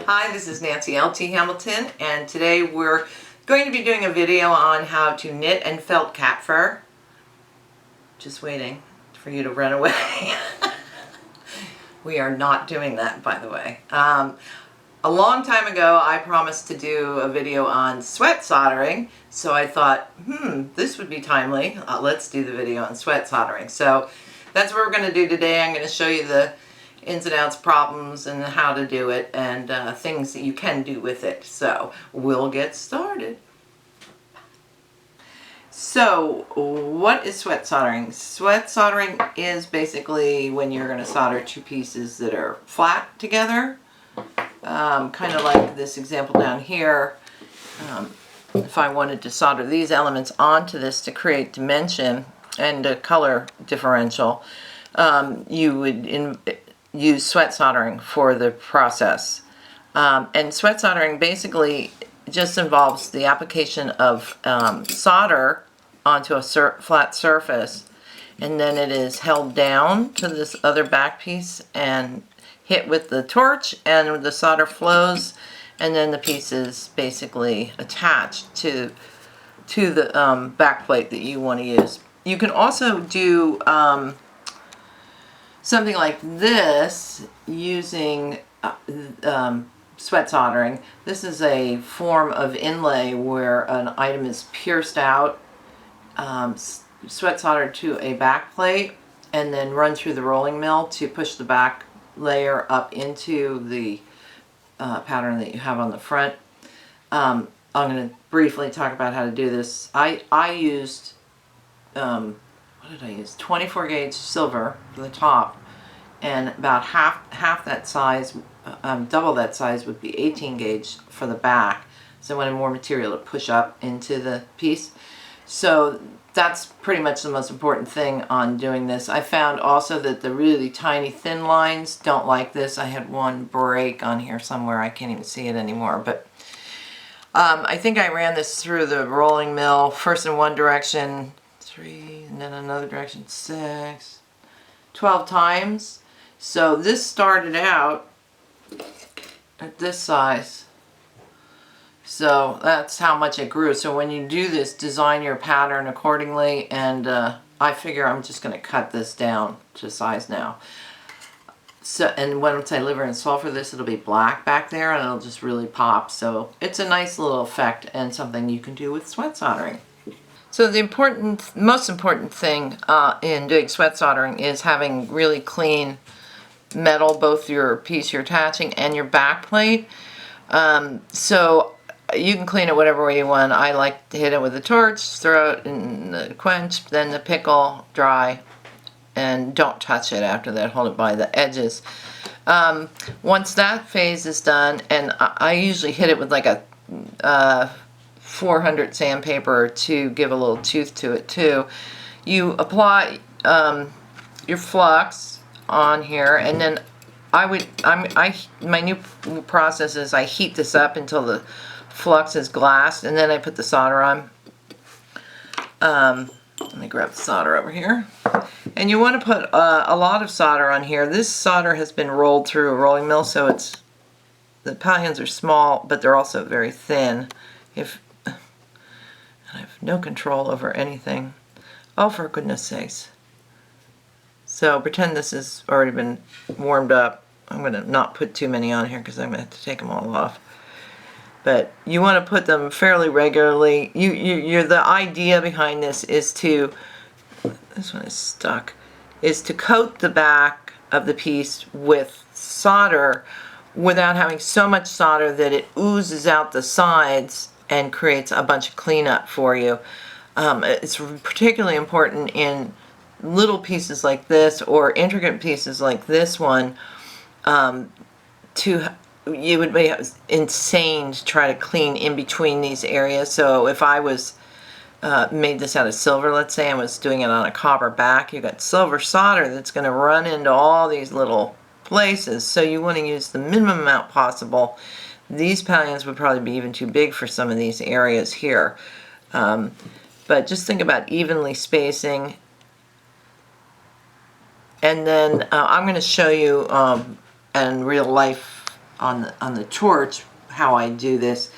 Hi, this is Nancy L.T. Hamilton, and today we're going to be doing a video on how to knit and felt cat fur. Just waiting for you to run away. We are not doing that, by the way. A long time ago, I promised to do a video on sweat soldering, so I thought, this would be timely. Let's do the video on sweat soldering. So that's what we're going to do today. I'm going to show you the ins and outs, problems, and how to do it, and things that you can do with it. So we'll get started. So what is sweat soldering? Sweat soldering is basically when you're going to solder two pieces that are flat together, kind of like this example down here. If I wanted to solder these elements onto this to create dimension and a color differential, you would use sweat soldering for the process. And sweat soldering basically just involves the application of solder onto a flat surface, and then it is held down to this other back piece and hit with the torch, and the solder flows, and then the piece is basically attached to the back plate that you want to use. You can also do something like this using sweat soldering. This is a form of inlay where an item is pierced out, sweat soldered to a back plate, and then run through the rolling mill to push the back layer up into the pattern that you have on the front. I'm going to briefly talk about how to do this. I used what did I use? 24 gauge silver for the top, and about half that size, double that size would be 18 gauge for the back. So I wanted more material to push up into the piece. So that's pretty much the most important thing on doing this. I found also that the really tiny thin lines don't like this. I had one break on here somewhere. I can't even see it anymore. But I think I ran this through the rolling mill, first in one direction, 3, and then another direction, 6, 12 times. So this started out at this size. So that's how much it grew. So when you do this, design your pattern accordingly, and I figure I'm just going to cut this down to size now. So, and once I liver and sulfur this, it'll be black back there, and it'll just really pop. So it's a nice little effect and something you can do with sweat soldering. So the most important thing in doing sweat soldering is having really clean metal, both your piece you're attaching and your back plate. So you can clean it whatever way you want. I like to hit it with a torch, throw it in the quench, then the pickle, dry, and don't touch it after that. Hold it by the edges. Once that phase is done, and I usually hit it with like a 400 sandpaper to give a little tooth to it too. You apply your flux on here, and then my new process is I heat this up until the flux is glassed, and then I put the solder on. Let me grab the solder over here. And you want to put a lot of solder on here. This solder has been rolled through a rolling mill, so the pallions are small, but they're also very thin. I have no control over anything. Oh, for goodness sakes. So pretend this has already been warmed up. I'm going to not put too many on here because I'm going to have to take them all off. But you want to put them fairly regularly. The idea behind this is to, this one is stuck, is to coat the back of the piece with solder without having so much solder that it oozes out the sides and creates a bunch of cleanup for you. It's particularly important in little pieces like this or intricate pieces like this one. It would be insane to try to clean in between these areas. So if I was made this out of silver, let's say I was doing it on a copper back, you've got silver solder that's going to run into all these little places. So you want to use the minimum amount possible. These pallions would probably be even too big for some of these areas here. But just think about evenly spacing. And then I'm going to show you in real life on the torch how I do this.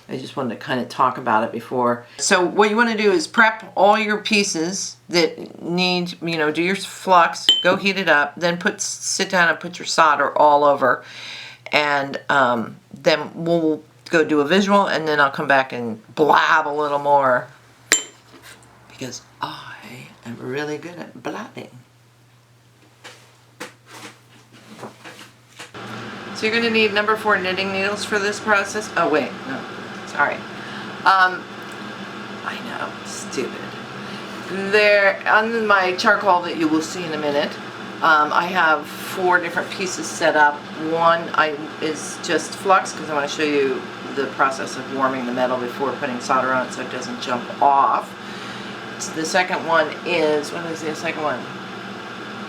I just wanted to kind of talk about it before. So what you want to do is prep all your pieces that need, you know, do your flux, go heat it up, then sit down and put your solder all over, and then we'll go do a visual, and then I'll come back and blab a little more because I am really good at blabbing. So you're going to need number 4 knitting needles for this process. Oh wait, no. Sorry. I know, stupid. There, on my charcoal that you will see in a minute, I have 4 different pieces set up. One is just flux, because I want to show you the process of warming the metal before putting solder on it so it doesn't jump off. The second one is, what is the second one?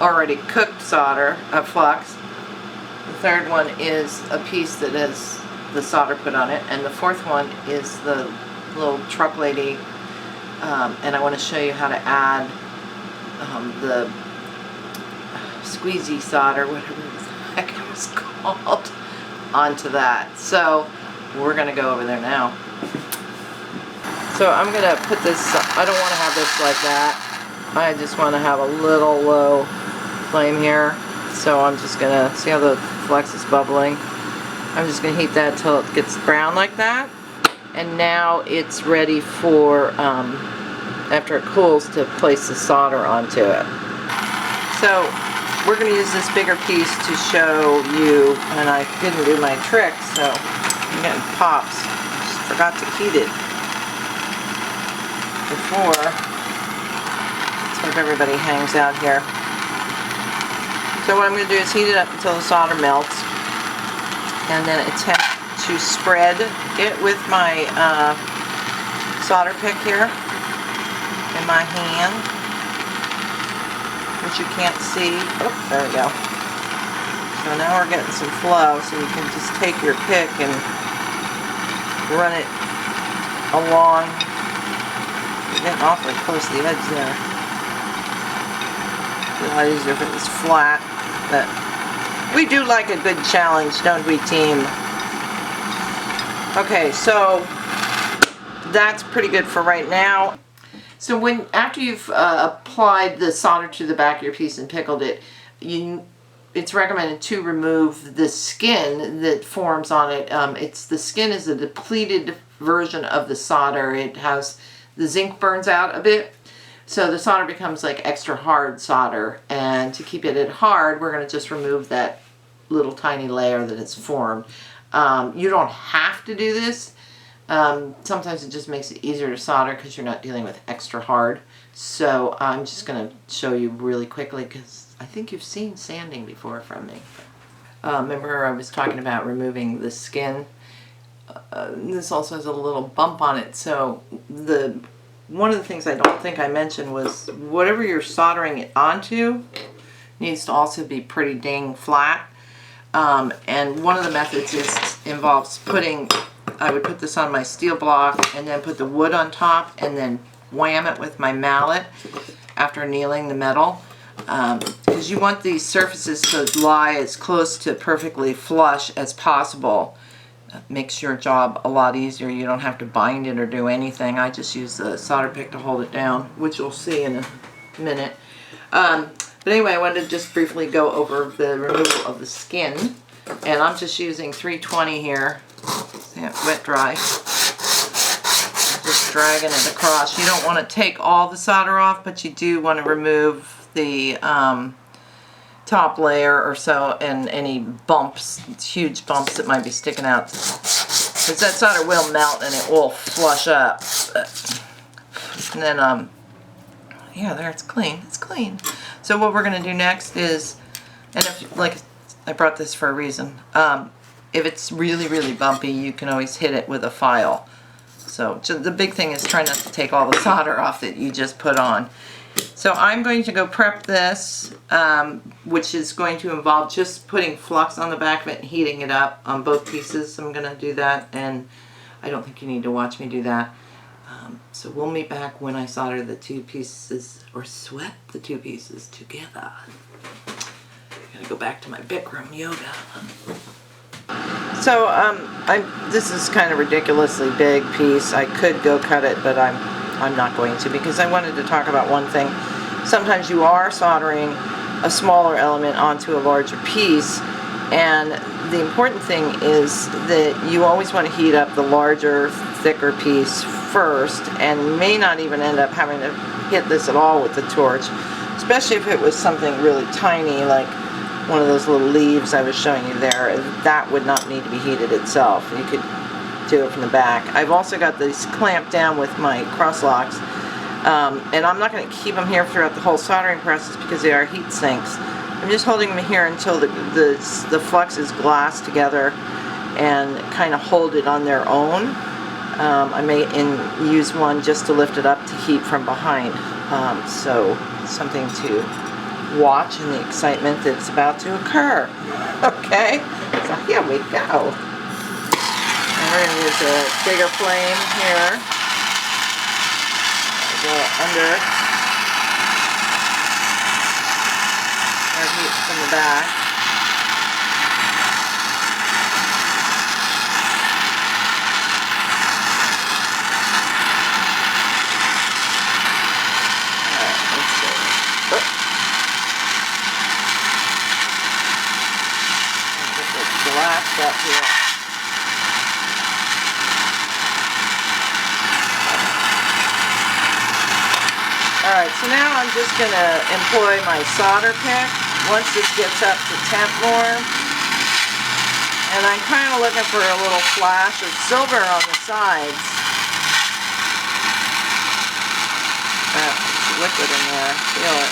Already cooked solder, flux. The third one is a piece that has the solder put on it, and the fourth one is the little truck lady, and I want to show you how to add the squeezy solder, whatever the heck it was called, onto that. So we're going to go over there now. So I'm going to put this, I don't want to have this like that. I just want to have a little low flame here. So I'm just going to, see how the flux is bubbling? I'm just going to heat that until it gets brown like that. And now it's ready for, after it cools, to place the solder onto it. So we're going to use this bigger piece to show you, and I didn't do my trick, so I'm getting pops. Just forgot to heat it before. Let's hope everybody hangs out here. So what I'm going to do is heat it up until the solder melts, and then attempt to spread it with my solder pick here in my hand, which you can't see. Oh, there we go. So now we're getting some flow, so you can just take your pick and run it along. You're getting awfully close to the edge there. It'd be a lot easier if it was flat, but we do like a good challenge, don't we, team? Okay, so that's pretty good for right now. So after you've applied the solder to the back of your piece and pickled it, it's recommended to remove the skin that forms on it. The skin is a depleted version of the solder. It has, the zinc burns out a bit, so the solder becomes like extra hard solder. And to keep it hard, we're going to just remove that little tiny layer that it's formed. You don't have to do this. Sometimes it just makes it easier to solder because you're not dealing with extra hard. So I'm just going to show you really quickly because I think you've seen sanding before from me. Remember I was talking about removing the skin. This also has a little bump on it. So one of the things I don't think I mentioned was whatever you're soldering it onto needs to also be pretty dang flat. And one of the methods involves I would put this on my steel block and then put the wood on top and then wham it with my mallet after annealing the metal. Because you want these surfaces to lie as close to perfectly flush as possible. Makes your job a lot easier. You don't have to bind it or do anything. I just use the solder pick to hold it down, which you'll see in a minute. But anyway, I wanted to just briefly go over the removal of the skin. And I'm just using 320 here. Wet dry. Just dragging it across. You don't want to take all the solder off, but you do want to remove the top layer or so and any bumps, huge bumps that might be sticking out. Because that solder will melt and it will flush up. And then, yeah, there, it's clean. It's clean. So what we're going to do next is, and if, like, I brought this for a reason. If it's really, really bumpy, you can always hit it with a file. So the big thing is try not to take all the solder off that you just put on. So I'm going to go prep this, which is going to involve just putting flux on the back of it and heating it up on both pieces. I'm going to do that, and I don't think you need to watch me do that. So we'll meet back when I solder the 2 pieces, or sweat the 2 pieces together. I'm going to go back to my Bikram yoga. So this is kind of ridiculously big piece. I could go cut it, but I'm not going to, because I wanted to talk about one thing. Sometimes you are soldering a smaller element onto a larger piece, and the important thing is that you always want to heat up the larger, thicker piece first, and may not even end up having to hit this at all with the torch, especially if it was something really tiny like one of those little leaves I was showing you there. That would not need to be heated itself. You could do it from the back. I've also got these clamped down with my cross locks, and I'm not going to keep them here throughout the whole soldering process because they are heat sinks. I'm just holding them here until the fluxes glass together and kind of hold it on their own. I may use one just to lift it up to heat from behind. So something to watch in the excitement that's about to occur. Okay, so here we go. And we're going to use a bigger flame here. Go under our heat from the back. Alright, let's see. Get this glassed up here. Alright, so now I'm just going to employ my solder pick once this gets up to temp more. And I'm kind of looking for a little flash of silver on the sides. There's liquid in there, feel it.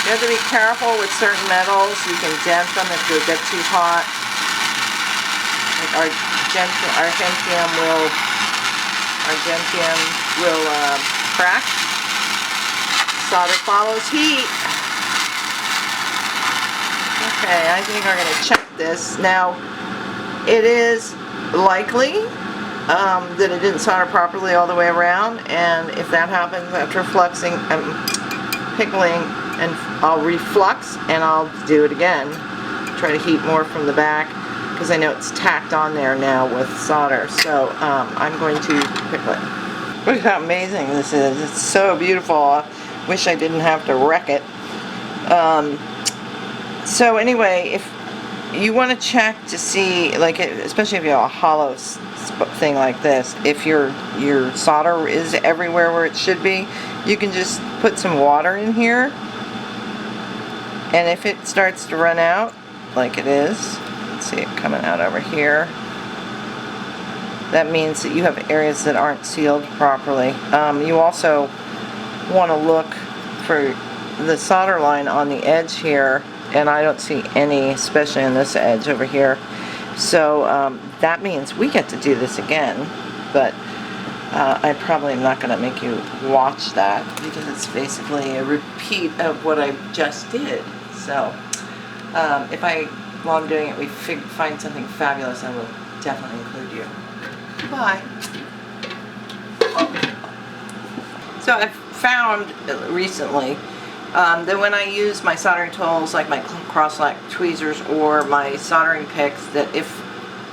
You have to be careful with certain metals. You can dent them if they get too hot. Like our gentium will crack. Solder follows heat. Okay, I think I'm going to check this. Now, it is likely that it didn't solder properly all the way around, and if that happens after fluxing, pickling, and I'll reflux and I'll do it again. Try to heat more from the back, because I know it's tacked on there now with solder. So I'm going to pickle it. Look how amazing this is. It's so beautiful. I wish I didn't have to wreck it. So anyway, if you want to check to see, like, especially if you have a hollow thing like this, if your solder is everywhere where it should be, you can just put some water in here, and if it starts to run out, like it is, let's see it coming out over here, that means that you have areas that aren't sealed properly. You also want to look for the solder line on the edge here, and I don't see any, especially on this edge over here. So that means we get to do this again, but I probably am not going to make you watch that, because it's basically a repeat of what I just did. So if while I'm doing it, we find something fabulous, I will definitely include you. Goodbye. So I've found recently that when I use my soldering tools, like my cross-lock tweezers or my soldering picks, that if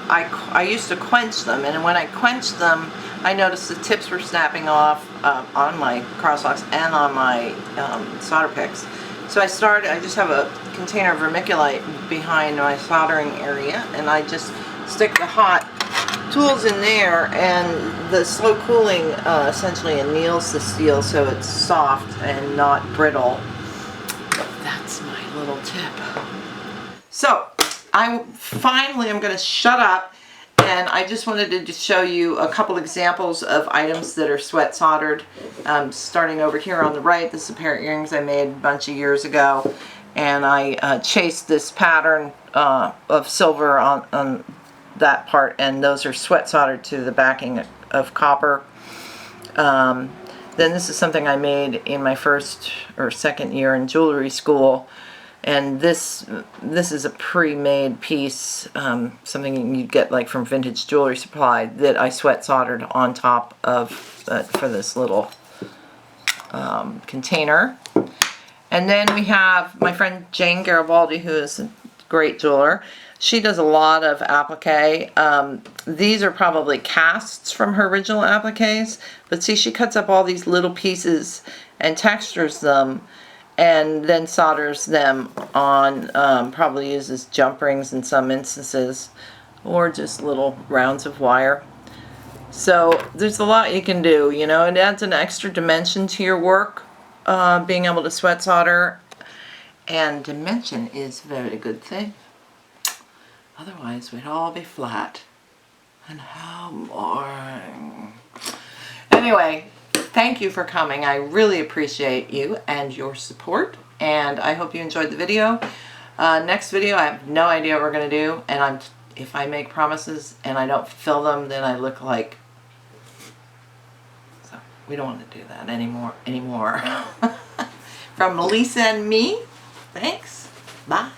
I used to quench them, and when I quenched them, I noticed the tips were snapping off on my cross-locks and on my solder picks. So I just have a container of vermiculite behind my soldering area, and I just stick the hot tools in there, and the slow cooling essentially anneals the steel so it's soft and not brittle. That's my little tip. So I finally am going to shut up, and I just wanted to just show you a couple examples of items that are sweat soldered. Starting over here on the right, this is a pair of earrings I made a bunch of years ago, and I chased this pattern of silver on that part, and those are sweat soldered to the backing of copper. Then this is something I made in my first or second year in jewelry school, and this is a pre-made piece, something you'd get like from Vintage Jewelry Supply, that I sweat soldered on top of for this little container. And then we have my friend Jane Garibaldi, who is a great jeweler. She does a lot of applique. These are probably casts from her original appliques, but see, she cuts up all these little pieces and textures them and then solders them on, probably uses jump rings in some instances, or just little rounds of wire. So there's a lot you can do, you know. It adds an extra dimension to your work, being able to sweat solder, and dimension is a very good thing. Otherwise we'd all be flat, and how boring. Anyway, thank you for coming. I really appreciate you and your support, and I hope you enjoyed the video. Next video, I have no idea what we're going to do, and if I make promises and I don't fulfill them, then I look like... So, we don't want to do that anymore. From Melissa and me, thanks. Bye.